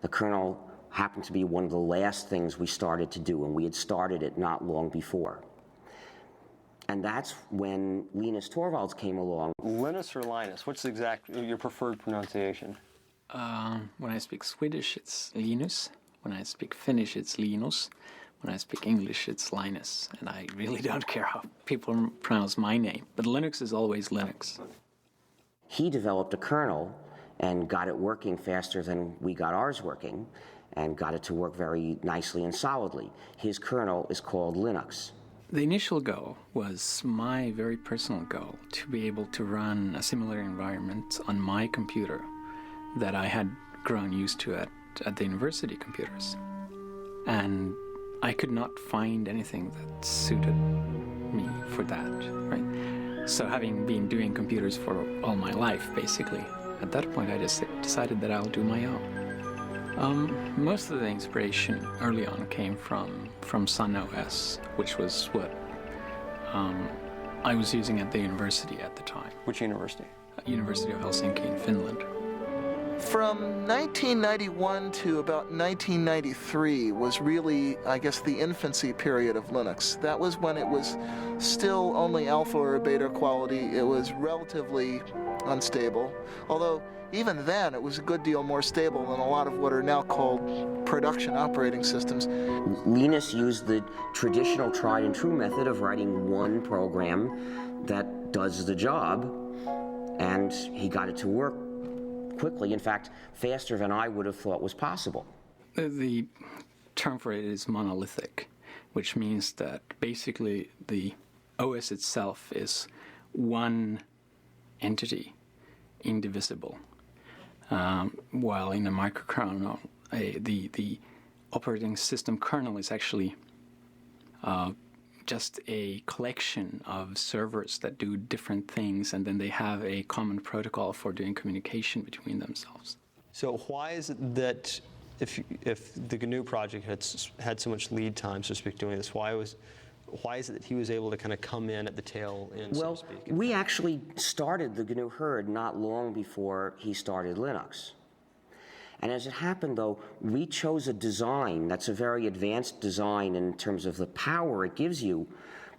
The kernel happened to be one of the last things we started to do, and we had started it not long before. And that's when Linus Torvalds came along. Linus or Linus? What's your preferred pronunciation? When I speak Swedish, it's Linus. When I speak Finnish, it's Linus. When I speak English, it's Linus. And I really don't care how people pronounce my name. But Linux is always Linux. He developed a kernel and got it working faster than we got ours working, and got it to work very nicely and solidly. His kernel is called Linux. The initial goal was my very personal goal, to be able to run a similar environment on my computer that I had grown used to at the university computers. And I could not find anything that suited me for that, right? So having been doing computers for all my life, basically, at that point I just decided that I'll do my own. Most of the inspiration early on came from Sun OS, which was what I was using at the university at the time. Which university? University of Helsinki in Finland. From 1991 to about 1993 was really, I guess, the infancy period of Linux. That was when it was still only alpha or beta quality. It was relatively unstable, although even then it was a good deal more stable than a lot of what are now called production operating systems. Linus used the traditional tried and true method of writing one program that does the job, and he got it to work quickly, in fact, faster than I would have thought was possible. The term for it is monolithic, which means that basically the OS itself is one entity, indivisible, while in a microkernel, the operating system kernel is actually just a collection of servers that do different things, and then they have a common protocol for doing communication between themselves. So why is it that if the GNU project had so much lead time, so to speak, doing this, why is it that he was able to kind of come in at the tail end, well, so to speak? We actually started the GNU herd not long before he started Linux. And as it happened, though, we chose a design that's a very advanced design in terms of the power it gives you,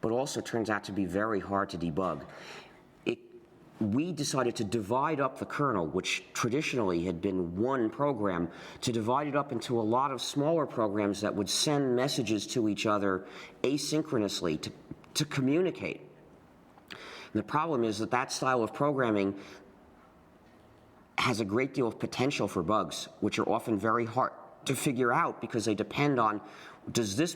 but also turns out to be very hard to debug. We decided to divide up the kernel, which traditionally had been one program, to divide it up into a lot of smaller programs that would send messages to each other asynchronously to communicate. And the problem is that style of programming has a great deal of potential for bugs, which are often very hard to figure out because they depend on, does this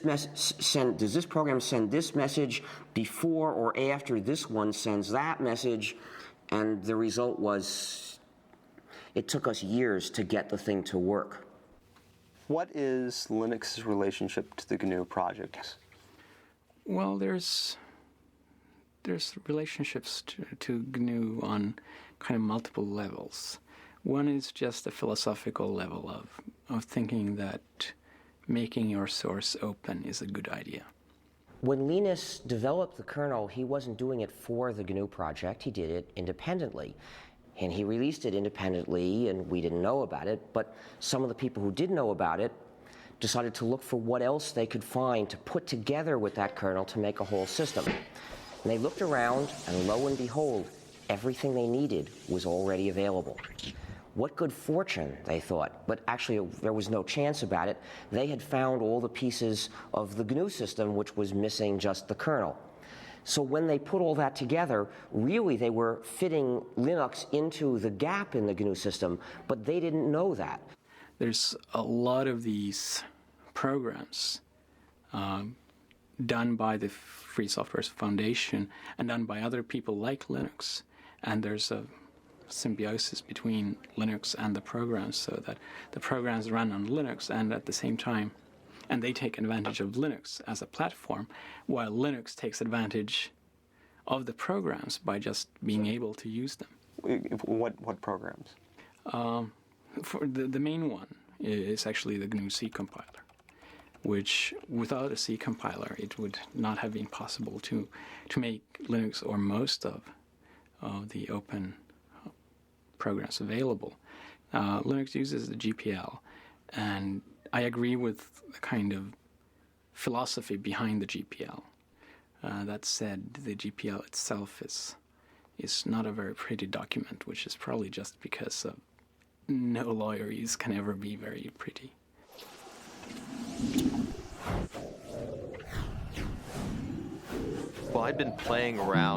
program send this message before or after this one sends that message? And the result was, it took us years to get the thing to work. What is Linux's relationship to the GNU project? Well, there's relationships to GNU on kind of multiple levels. One is just a philosophical level of thinking that making your source open is a good idea. When Linus developed the kernel, he wasn't doing it for the GNU project, he did it independently. And he released it independently, and we didn't know about it, but some of the people who did know about it decided to look for what else they could find to put together with that kernel to make a whole system. And they looked around, and lo and behold, everything they needed was already available. What good fortune, they thought, but actually there was no chance about it. They had found all the pieces of the GNU system, which was missing just the kernel. So when they put all that together, really they were fitting Linux into the gap in the GNU system, but they didn't know that. There's a lot of these programs done by the Free Software Foundation and done by other people like Linux, and there's a symbiosis between Linux and the programs, so that the programs run on Linux and at the same time, and they take advantage of Linux as a platform, while Linux takes advantage of the programs by just being able to use them. What programs? For the main one is actually the GNU C compiler, which without a C compiler it would not have been possible to make Linux or most of the open programs available. Linux uses the GPL, And I agree with the kind of philosophy behind the GPL. That said, the GPL itself is not a very pretty document, which is probably just because no lawyer use can ever be very pretty. Well, I'd been playing around